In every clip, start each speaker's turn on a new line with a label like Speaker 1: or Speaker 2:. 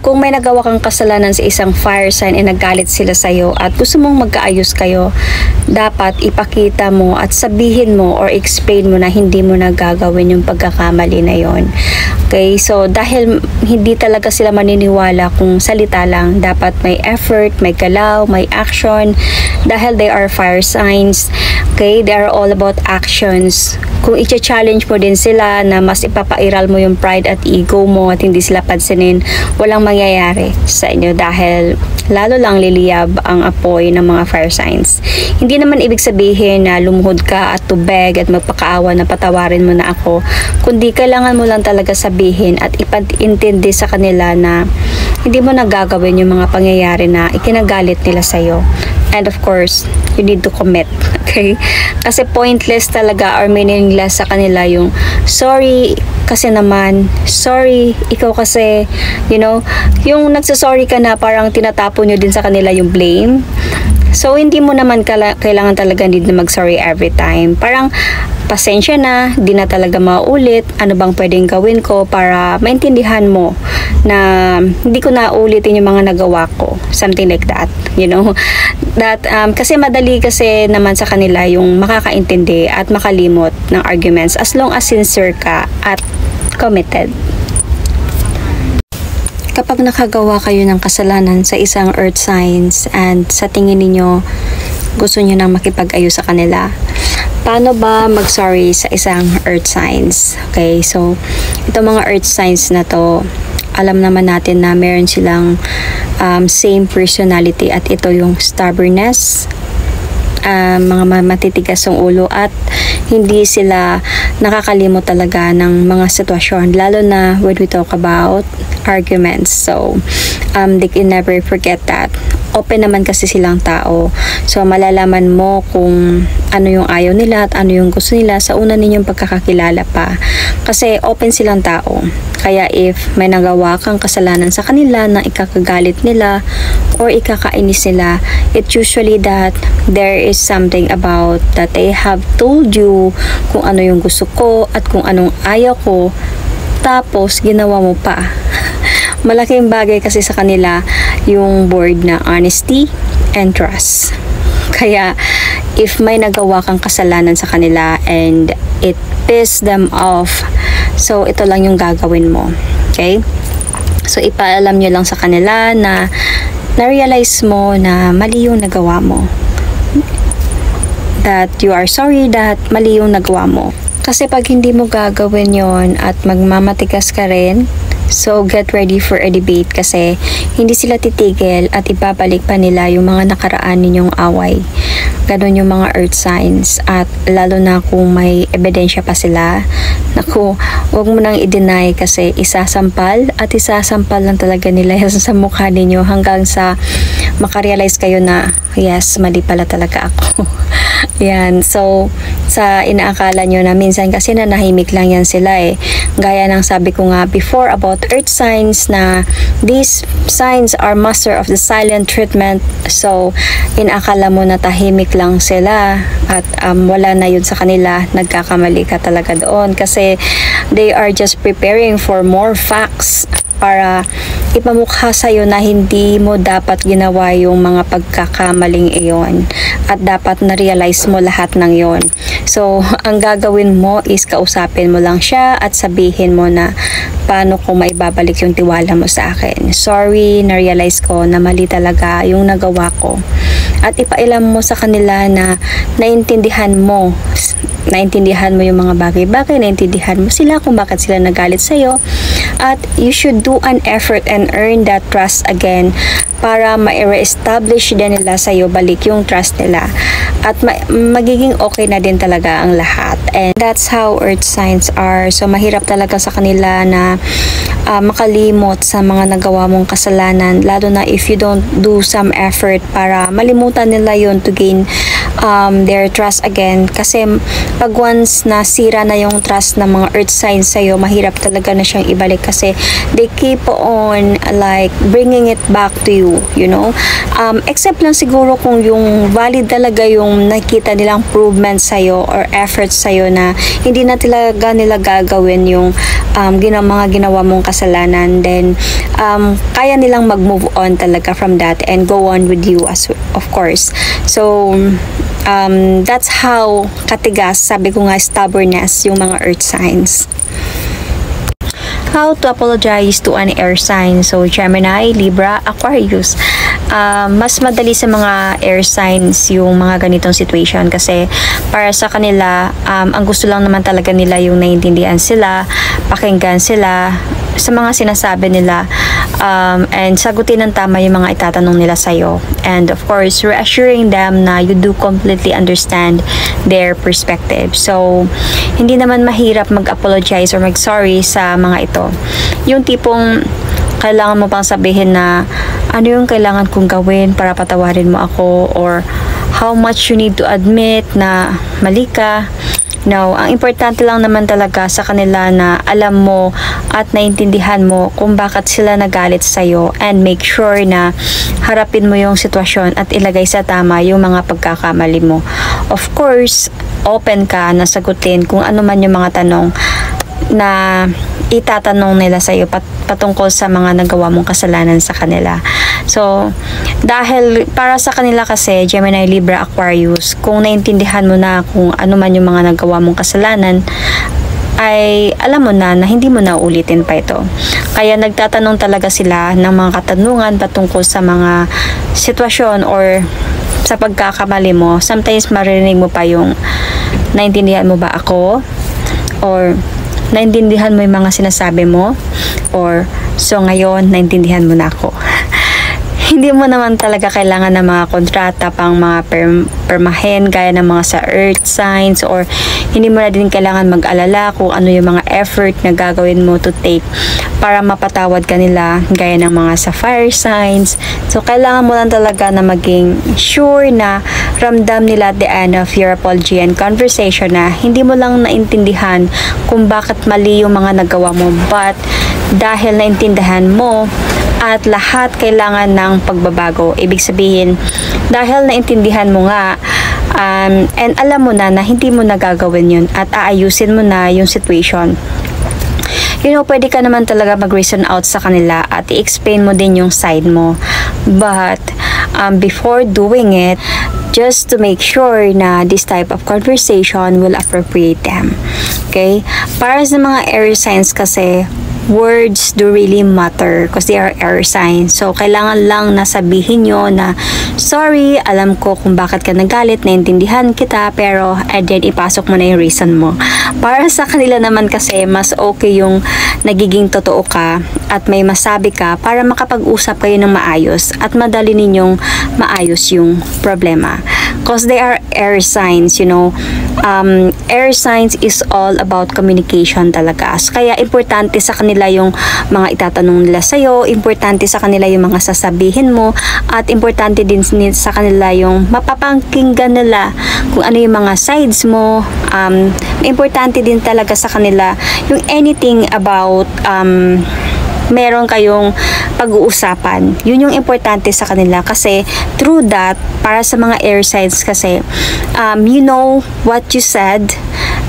Speaker 1: kung may nagawa kang kasalanan sa isang fire sign and nagalit sila sa'yo at gusto mong magkaayos kayo, dapat ipakita mo at sabihin mo or explain mo na hindi mo na gagawin yung pagkakamali na yon. Okay, so dahil hindi talaga sila maniniwala kung salita lang, dapat may effort, may galaw, may action, dahil they are fire signs. Okay, they are all about actions. Kung i-challenge mo din sila na mas ipapairal mo yung pride at ego mo at hindi sila pansinin, walang mangyayari sa inyo dahil lalo lang liliyab ang apoy ng mga fire signs. Hindi naman ibig sabihin na lumuhod ka at to beg at magpakaawa na patawarin mo na ako, kundi kailangan mo lang talaga sabihin at ipag-intindi sa kanila na hindi mo nagagawin yung mga pangyayari na ikinagalit nila sa'yo. And of course, you need to commit. Okay? Kasi pointless talaga or meaningless sa kanila yung sorry kasi naman, sorry, ikaw kasi, you know, yung nagsasorry ka na parang tinatapon nyo din sa kanila yung blame. So, hindi mo naman kailangan talaga need na mag-sorry every time. Parang, pasensya na, di na talaga maulit. Ano bang pwedeng gawin ko para maintindihan mo na hindi ko na ulitin yung mga nagawa ko. Something like that, you know. That, kasi madali kasi naman sa kanila yung makakaintindi at makalimot ng arguments as long as sincere ka at committed. Kapag nakagawa kayo ng kasalanan sa isang earth signs and sa tingin ninyo gusto nyo nang makipag-ayos sa kanila, paano ba mag-sorry sa isang earth signs? Okay, so itong mga earth signs na to, alam naman natin na meron silang same personality at ito yung stubbornness, mga matitigas ang ulo at hindi sila nakakalimot talaga ng mga sitwasyon, lalo na when we talk about arguments. So, they can never forget that. Open naman kasi silang tao. So, malalaman mo kung ano yung ayaw nila at ano yung gusto nila sa una ninyong pagkakakilala pa. Kasi open silang tao. Kaya if may nagawa kang kasalanan sa kanila na ikakagalit nila or ikakainis nila, it's usually that there is something about that they have told you kung ano yung gusto ko at kung anong ayaw ko, tapos ginawa mo pa. Malaking bagay kasi sa kanila yung word na honesty and trust. Kaya if may nagawa kang kasalanan sa kanila and it pissed them off, so ito lang yung gagawin mo. Okay? So ipaalam nyo lang sa kanila na na-realize mo na mali yung nagawa mo. That you are sorry that mali yung nagawa mo. Kasi pag hindi mo gagawin yon at magmamatigas ka rin, so get ready for a debate kasi hindi sila titigil at ibabalik pa nila yung mga nakaraan ninyong away. Ganon yung mga earth signs at lalo na kung may ebidensya pa sila. Naku, huwag mo nang i-deny kasi isasampal at isasampal lang talaga nila sa mukha ninyo hanggang sa makarealize kayo na yes, mali pala talaga ako. Yan, so sa inaakala nyo na minsan kasi nanahimik lang yan sila eh. Gaya ng sabi ko nga before about earth signs na these signs are master of the silent treatment. So inaakala mo na tahimik lang sila at wala na yun sa kanila, nagkakamali ka talaga doon kasi they are just preparing for more facts para ipamukha sa'yo na hindi mo dapat ginawa yung mga pagkakamaling iyon at dapat na-realize mo lahat ng yon. So, ang gagawin mo is kausapin mo lang siya at sabihin mo na paano ko maibabalik yung tiwala mo sa akin. Sorry, na-realize ko na mali talaga yung nagawa ko. At ipailam mo sa kanila na naintindihan mo yung mga bagay-bagay, naintindihan mo sila kung bakit sila nagalit sa'yo at you should do an effort and earn that trust again para ma-re-establish din nila sa'yo balik yung trust nila at magiging okay na din talaga ang lahat. And that's how earth signs are. So mahirap talaga sa kanila na makalimot sa mga nagawa mong kasalanan, lalo na if you don't do some effort para malimutan nila yon to gain their trust again. Kasi pag once nasira na yung trust ng mga earth signs sa'yo, mahirap talaga na siyang ibalik kasi they keep on like bringing it back to you, you know. Except lang siguro kung yung valid talaga yung nakita nilang improvement sa'yo or efforts sa'yo na hindi na talaga nila gagawin yung mga ginawa mong kasalanan, then kaya nilang mag-move on talaga from that and go on with you as of course. So that's how katigas, sabi ko nga, stubbornness yung mga earth signs. How to apologize to an air sign. So, Gemini, Libra, Aquarius. Mas madali sa mga air signs yung mga ganitong situation kasi para sa kanila, ang gusto lang naman talaga nila yung naiintindihan sila, pakinggan sila sa mga sinasabi nila, and sagutin ng tama yung mga itatanong nila sa'yo. And of course, reassuring them na you do completely understand their perspective. So, hindi naman mahirap mag-apologize or mag-sorry sa mga ito. Yung tipong kailangan mo pang sabihin na ano yung kailangan kong gawin para patawarin mo ako, or how much you need to admit na mali ka. No, ang importante lang naman talaga sa kanila na alam mo at naintindihan mo kung bakit sila nagalit sa'yo, and make sure na harapin mo yung sitwasyon at ilagay sa tama yung mga pagkakamali mo. Of course, open ka na sagutin kung ano man yung mga tanong na itatanong nila sa'yo patungkol sa mga nagawa mong kasalanan sa kanila. So, dahil para sa kanila kasi, Gemini, Libra, Aquarius, kung naintindihan mo na kung ano man yung mga nagawa mong kasalanan, ay alam mo na hindi mo na ulitin pa ito. Kaya nagtatanong talaga sila ng mga katanungan patungkol sa mga sitwasyon or sa pagkakamali mo. Sometimes maririnig mo pa yung, naintindihan mo ba ako? Or naintindihan mo yung mga sinasabi mo, or so ngayon naintindihan mo na ako. Hindi mo naman talaga kailangan ng mga kontrata pang mga permahen gaya ng mga sa earth signs, or hindi mo na din kailangan mag-alala kung ano yung mga effort na gagawin mo to take para mapatawad ka nila gaya ng mga sa fire signs. So kailangan mo lang talaga na maging sure na ramdam nila at the end of your apology and conversation na hindi mo lang naintindihan kung bakit mali yung mga nagawa mo, but dahil naintindihan mo at lahat kailangan ng pagbabago. Ibig sabihin, dahil naintindihan mo nga and alam mo na hindi mo nagagawin yun at aayusin mo na yung situation, you know, pwede ka naman talaga mag-reason out sa kanila at i-explain mo din yung side mo. But before doing it, just to make sure na this type of conversation will appropriate them. Okay? Para sa mga air signs kasi, words do really matter because they are air signs. So, kailangan lang na sabihin nyo na, sorry, alam ko kung bakit ka nagalit, naintindihan kita, pero and then ipasok mo na yung reason mo. Para sa kanila naman kasi, mas okay yung nagiging totoo ka at may masabi ka para makapag-usap kayo ng maayos at madali ninyong maayos yung problema. Because they are air signs, you know. Air signs is all about communication talaga. Kaya importante sa kanila yung mga itatanong nila sa'yo, importante sa kanila yung mga sasabihin mo, at importante din sa kanila yung mapapakinggan nila kung ano yung mga sides mo. Importante din talaga sa kanila yung anything about meron kayong pag-uusapan. Yun yung importante sa kanila kasi through that, para sa mga air signs kasi, you know what you said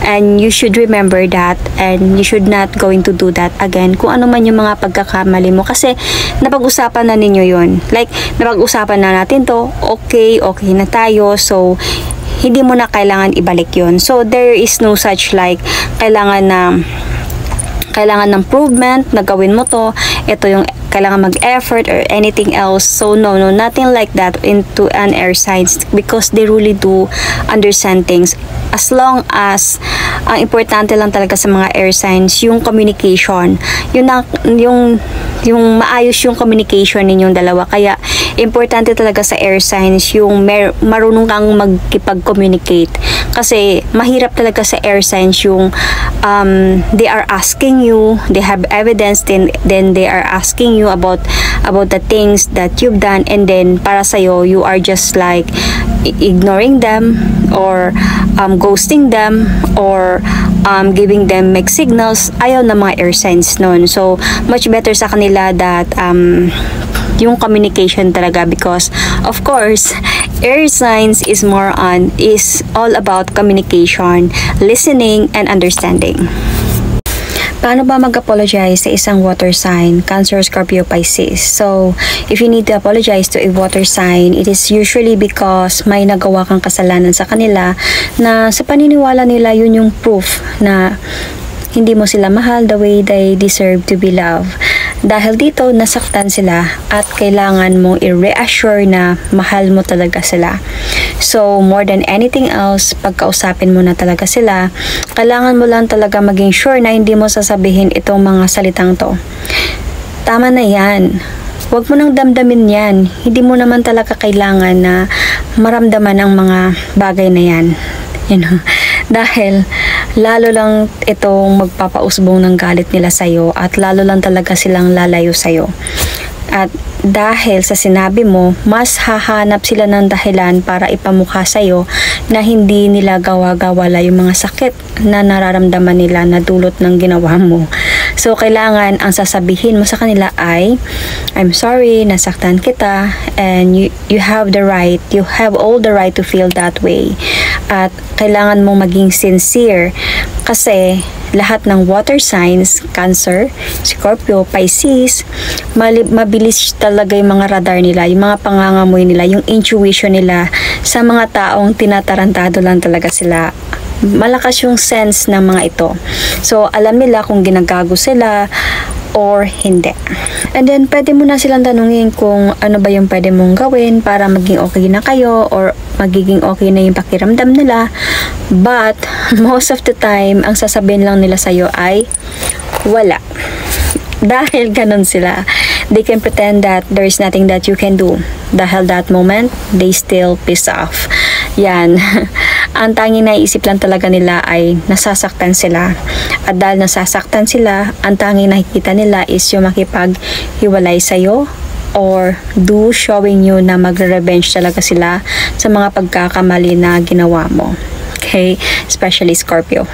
Speaker 1: and you should remember that and you should not going to do that again. Kung ano man yung mga pagkakamali mo kasi napag-usapan na ninyo yun. Like, napag-usapan na natin to, okay na tayo, so hindi mo na kailangan ibalik yun. So, there is no such like, kailangan ng improvement, na gawin mo to, ito yung kailangan mag-effort or anything else. So no, nothing like that into an air signs because they really do understand things. As long as ang importante lang talaga sa mga air signs yung communication, yung maayos yung communication ninyong dalawa. Kaya importante talaga sa air signs yung marunong kang magkipag-communicate kasi mahirap talaga sa air signs yung they are asking you, they have evidence, then they are asking you about the things that you've done, and then para sa'yo, you are just like ignoring them or ghosting them or giving them mixed signals. Ayaw na mga air signs nun. So much better sa kanila that yung communication talaga, because of course air signs is all about communication, listening, and understanding. Paano ba mag-apologize sa isang water sign, Cancer, Scorpio, Pisces? So, if you need to apologize to a water sign, it is usually because may nagawa kang kasalanan sa kanila na sa paniniwala nila yun yung proof na hindi mo sila mahal the way they deserve to be loved. Dahil dito, nasaktan sila at kailangan mong i-reassure na mahal mo talaga sila. So, more than anything else, pagkausapin mo na talaga sila, kailangan mo lang talaga maging sure na hindi mo sasabihin itong mga salitang to. Tama na yan. Huwag mo nang damdamin yan. Hindi mo naman talaga kailangan na maramdaman ang mga bagay na yan. Dahil lalo lang itong magpapausbong ng galit nila sa'yo at lalo lang talaga silang lalayo sa'yo. At dahil sa sinabi mo, mas hahanap sila ng dahilan para ipamukha sa'yo na hindi nila gawa-gawala yung mga sakit na nararamdaman nila na dulot ng ginawa mo. So, kailangan ang sasabihin mo sa kanila ay, I'm sorry, nasaktan kita, and you have all the right to feel that way. At kailangan mong maging sincere kasi lahat ng water signs, Cancer, Scorpio, Pisces, mabilis talaga yung mga radar nila, yung mga pangangamoy nila, yung intuition nila sa mga taong tinatarantado lang talaga sila. Malakas yung sense ng mga ito. So, alam nila kung ginagago sila or hindi. And then, pwede mo na silang tanungin kung ano ba yung pwede mong gawin para maging okay na kayo or magiging okay na yung pakiramdam nila. But, most of the time, ang sasabihin lang nila sa'yo ay wala. Dahil ganun sila. They can pretend that there is nothing that you can do. Dahil that moment, they still piss off. Yan. Ang tanging naisip lang talaga nila ay nasasaktan sila. At dahil nasasaktan sila, ang tanging nakikita nila is yung makipaghiwalay sa'yo or showing you na magre-revenge talaga sila sa mga pagkakamali na ginawa mo. Okay? Especially Scorpio.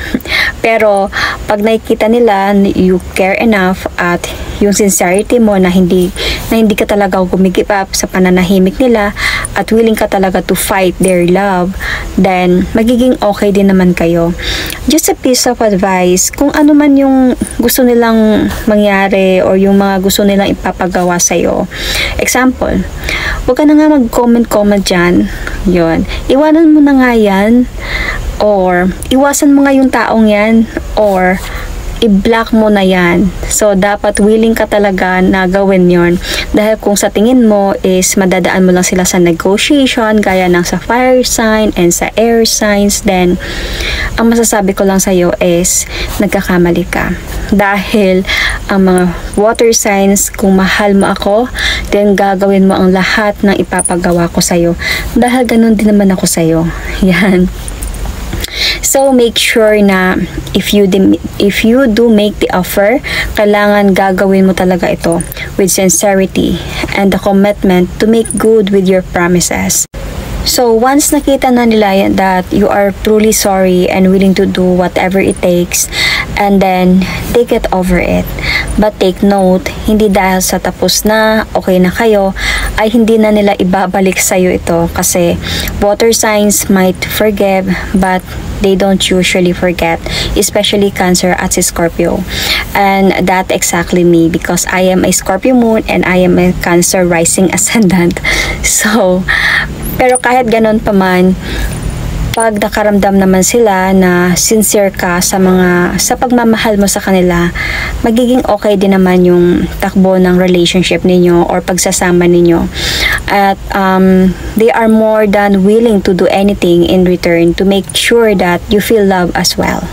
Speaker 1: Pero, pag nakikita nila, you care enough at yung sincerity mo na hindi ka talaga gumigip up sa pananahimik nila at willing ka talaga to fight their love, then magiging okay din naman kayo. Just a piece of advice, kung ano man yung gusto nilang mangyari or yung mga gusto nilang ipapagawa sa'yo. Example, huwag ka na nga mag-comment dyan. Yun. Iwanan mo na nga yan. Or, iwasan mo nga yung taong yan. Or, i-block mo na yan. So, dapat willing ka talaga na gawin yon. Dahil kung sa tingin mo is madadaan mo lang sila sa negotiation, gaya ng sa fire sign and sa air signs, then, ang masasabi ko lang sa'yo is, nagkakamali ka. Dahil, ang mga water signs, kung mahal mo ako, then gagawin mo ang lahat ng ipapagawa ko sa'yo. Dahil ganun din naman ako sa'yo. Yan. So, make sure na if you do make the offer, kailangan gagawin mo talaga ito with sincerity and the commitment to make good with your promises. So, once nakita na nila that you are truly sorry and willing to do whatever it takes, and then they get over it. But take note, hindi dahil sa tapos na, okay na kayo, ay hindi na nila ibabalik sa'yo ito kasi water signs might forgive but they don't usually forget, especially Cancer at si Scorpio. And that exactly me because I am a Scorpio moon and I am a Cancer rising ascendant. So, pero kahit ganon pa man, pag nakaramdam naman sila na sincere ka sa pagmamahal mo sa kanila, magiging okay din naman yung takbo ng relationship ninyo or pagsasama ninyo. At they are more than willing to do anything in return to make sure that you feel love as well.